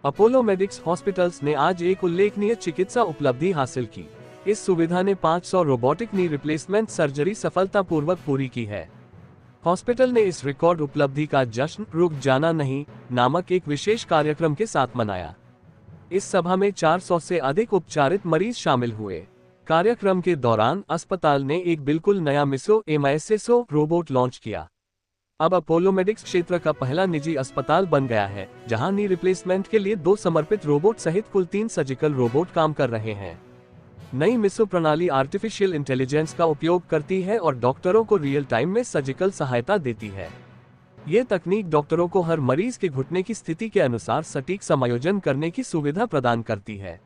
Apollo medics hospitals ने आज एक उल्लेखनीय चिकित्सा उपलब्धि हासिल की। इस सुविधा ने 500 रोबोटिक नी रिप्लेसमेंट सर्जरी सफलतापूर्वक पूरी की है। हॉस्पिटल ने इस रिकॉर्ड उपलब्धि का जश्न रुक जाना नहीं नामक एक विशेष कार्यक्रम के साथ मनाया। इस सभा में 400 से अधिक उपचारित मरीज शामिल हुए। कार्यक्रम के दौरान अस्पताल ने एक बिल्कुल नया मिसो एमआईएसएसओ रोबोट लॉन्च किया। अब अपोलो मेडिक्स क्षेत्र का पहला निजी अस्पताल बन गया है, जहां नी रिप्लेसमेंट के लिए 2 समर्पित रोबोट सहित कुल 3 सर्जिकल रोबोट काम कर रहे हैं। नई मिसो प्रणाली आर्टिफिशियल इंटेलिजेंस का उपयोग करती है और डॉक्टरों को रियल टाइम में सर्जिकल सहायता देती है। ये तकनीक डॉक्टरों को हर मरीज के घुटने की स्थिति के अनुसार सटीक समायोजन करने की सुविधा प्रदान करती है।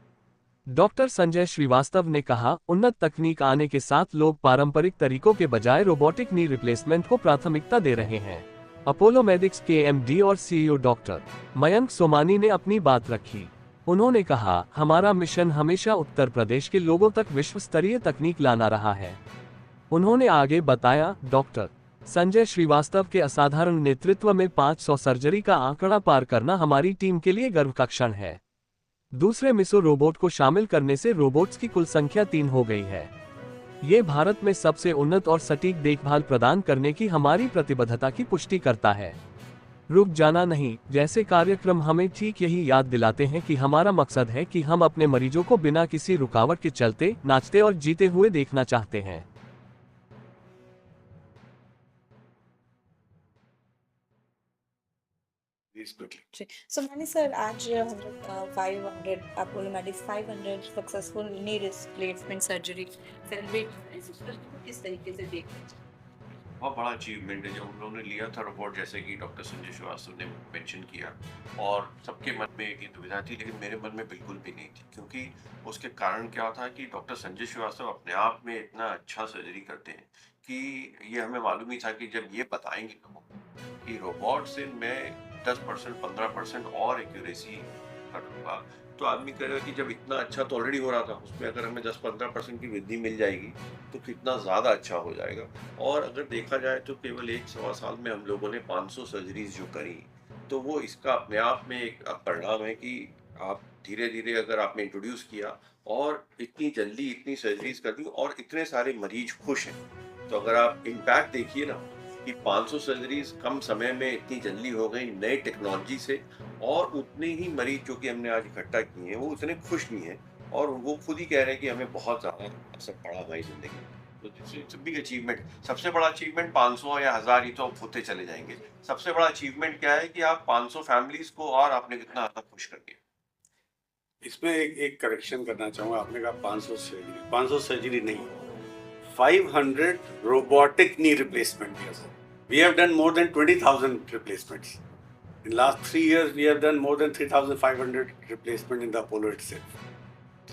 डॉक्टर संजय श्रीवास्तव ने कहा, उन्नत तकनीक आने के साथ लोग पारंपरिक तरीकों के बजाय रोबोटिक नी रिप्लेसमेंट को प्राथमिकता दे रहे हैं। अपोलो मेडिक्स के एमडी और सीईओ डॉक्टर मयंक सोमानी ने अपनी बात रखी। उन्होंने कहा, हमारा मिशन हमेशा उत्तर प्रदेश के लोगों तक विश्व स्तरीय तकनीक लाना रहा है। उन्होंने आगे बताया, डॉक्टर संजय श्रीवास्तव के असाधारण नेतृत्व में 500 सर्जरी का आंकड़ा पार करना हमारी टीम के लिए गर्व का क्षण है। दूसरे मिसो रोबोट को शामिल करने से रोबोट्स की कुल संख्या 3 हो गई है। ये भारत में सबसे उन्नत और सटीक देखभाल प्रदान करने की हमारी प्रतिबद्धता की पुष्टि करता है। रुक जाना नहीं जैसे कार्यक्रम हमें ठीक यही याद दिलाते हैं कि हमारा मकसद है कि हम अपने मरीजों को बिना किसी रुकावट के चलते, नाचते और जीते हुए देखना चाहते हैं। Mani sir, आज 500 Apollo medics 500 successful knee replacement surgery celebrate किस तरीके से देख बहुत बड़ा अचीवमेंट है जो उन्होंने लिया था रोबोट, जैसे कि डॉक्टर संजय श्रीवास्तव ने मेंशन किया। और सबके मन में एक दुविधा थी, लेकिन मेरे मन में बिल्कुल भी नहीं थी, क्योंकि उसके कारण क्या था कि डॉक्टर संजय श्रीवास्तव अपने आप में इतना अच्छा सर्जरी करते हैं कि ये हमें मालूम ही था कि जब ये बताएंगे लोगों को कि रोबोट से मैं 10% 15% और एक्यूरेसी करूँगा, तो आदमी कहेगा कि जब इतना अच्छा तो ऑलरेडी हो रहा था, उसमें अगर हमें 10-15% की वृद्धि मिल जाएगी तो कितना ज़्यादा अच्छा हो जाएगा। और अगर देखा जाए तो केवल 1-1.25 साल में हम लोगों ने 500 सर्जरीज जो करी, तो वो इसका अपने आप में एक परिणाम है कि आप धीरे धीरे अगर आपने इंट्रोड्यूस किया और इतनी जल्दी इतनी सर्जरीज कर दी और इतने सारे मरीज खुश हैं, तो अगर आप इम्पैक्ट देखिए ना कि 500 सर्जरीज कम समय में इतनी जल्दी हो गई नई टेक्नोलॉजी से, और उतने ही मरीज जो कि हमने आज इकट्ठा किए हैं वो उतने खुश नहीं हैं, और वो खुद ही कह रहे हैं कि हमें बहुत ज़्यादा असर पड़ा हमारी ज़िंदगी में। तो इट्स बिग अचीवमेंट। सबसे बड़ा अचीवमेंट 500 या 1000 ही तो होते चले जाएंगे। सबसे बड़ा अचीवमेंट क्या है कि आप 500 फैमिलीज को और आपने कितना ज़्यादा खुश कर दिया। इसमें एक करेक्शन करना चाहूँगा। आपने कहा 500 सर्जरी नहीं, 500 robotic knee replacement. We have done more than 20,000 replacements. In last 3 years, we have done more than 3,500 replacement in the Apollo itself.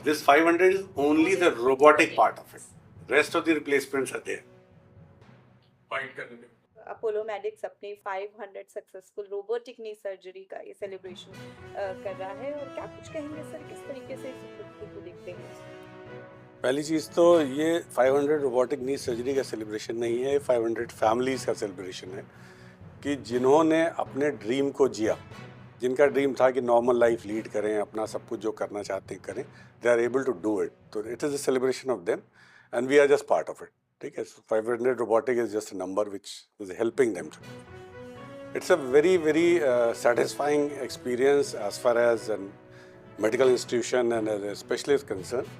This 500 is only the robotic part of it. Rest of the replacements are there. Apollo medics अपनी 500 successful robotic नी surgery का ये celebration कर रहा है, और क्या कुछ कहेंगे सर, किस तरीके से इस उपलब्धि को देखते हैं? पहली चीज़ तो ये 500 रोबोटिक नी सर्जरी का सेलिब्रेशन नहीं है, 500 फैमिलीज़ का सेलिब्रेशन है कि जिन्होंने अपने ड्रीम को जिया, जिनका ड्रीम था कि नॉर्मल लाइफ लीड करें, अपना सब कुछ जो करना चाहते हैं करें, they are able to do it. तो it is a celebration of them and we are just part of it. ठीक है, 500 robotic is just a number which is helping them. It's a very very satisfying experience as far as a medical institution and as a specialist concerned,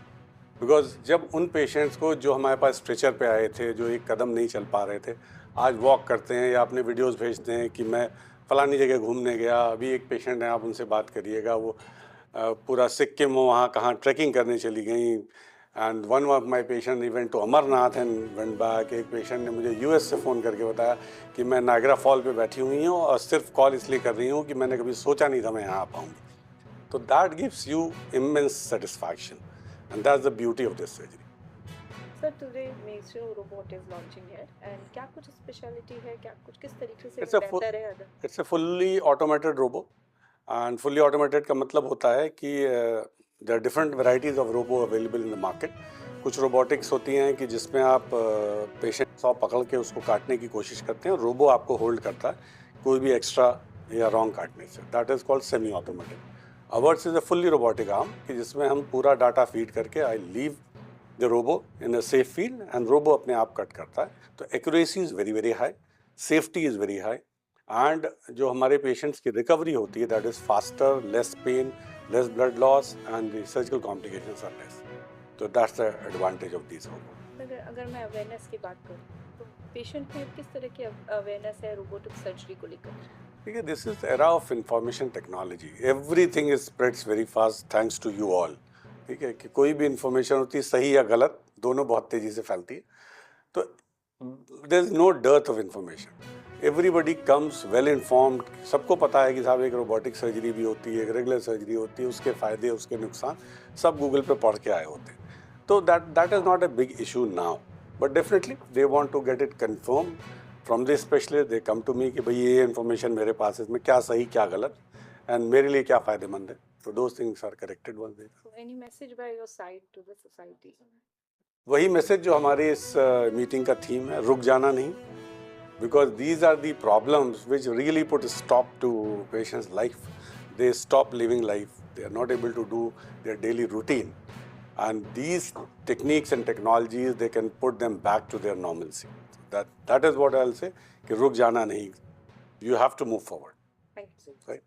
because जब उन patients को जो हमारे पास stretcher पे आए थे, जो एक कदम नहीं चल पा रहे थे, आज वॉक करते हैं या अपने वीडियोस भेजते हैं कि मैं फ़लानी जगह घूमने गया। अभी एक पेशेंट है, आप उनसे बात करिएगा, वो पूरा सिक्किम वहाँ कहाँ ट्रैकिंग करने चली गई। And one of my patient event to Amarnath and went back. एक पेशेंट ने मुझे यूएस से फ़ोन करके बताया कि मैं नायग्रा फॉल पे बैठी हुई हूँ और सिर्फ कॉल इसलिए कर रही हूँ कि मैंने कभी सोचा नहीं था मैं यहाँ आ पाऊँगी। तो that gives you immense satisfaction and that's the beauty of this surgery. Sir, today Miso robot is launching here, and क्या कुछ स्पेशलिटी है, क्या कुछ किस तरीके से बेहतर है? It's a fully automated robot, and fully automated का मतलब होता है कि there are different varieties of robo available in the market. कुछ रोबोटिक्स होती हैं कि जिसमें आप पेशेंट सौ पकड़ के उसको काटने की कोशिश करते हैं, रोबो आपको होल्ड करता है कोई भी एक्स्ट्रा या रॉन्ग काटने से। That is called semi automated. Ours is a fully robotic arm कि जिसमें हम पूरा डाटा फीड करके I leave the robo in a safe field and robo अपने आप कट करता है. तो accuracy is very very high, safety is very high and जो हमारे पेशेंट्स की रिकवरी होती है that is faster, less pain, less blood loss and the surgical complications are less. तो that's the advantage of this robo. अगर मैं awareness की बात करूँ तो पेशेंट में किस तरह की अवेयरनेस है रोबोटिक सर्जरी को लेकर? ठीक है, this is era of information technology. Everything is spreads very fast thanks to you all. ठीक है, कि कोई भी इंफॉर्मेशन होती है सही या गलत दोनों बहुत तेज़ी से फैलती है. तो there is no dearth of information. Everybody comes well informed. सबको पता है कि साहब एक रोबोटिक सर्जरी भी होती है, एक रेगुलर सर्जरी होती है, उसके फ़ायदे उसके नुकसान सब गूगल पे पढ़ के आए होते हैं. तो that is not a big issue now, but definitely they want to get it confirm from the specialist. They come to me कि भाई ये इन्फॉर्मेशन मेरे पास है, इसमें क्या सही क्या गलत एंड मेरे लिए क्या फ़ायदेमंद है. तो those things are corrected once they. So any message by your side to the society? वही मैसेज जो हमारे इस मीटिंग का थीम है, रुक जाना नहीं. Because these are the problems which really put a stop to patients' life. They stop living life. They are not able to do their daily routine. And these techniques and technologies, they can put them back to their normalcy. That is what I'll say, कि रुक जाना नहीं. You have to move forward. Thank you. Right?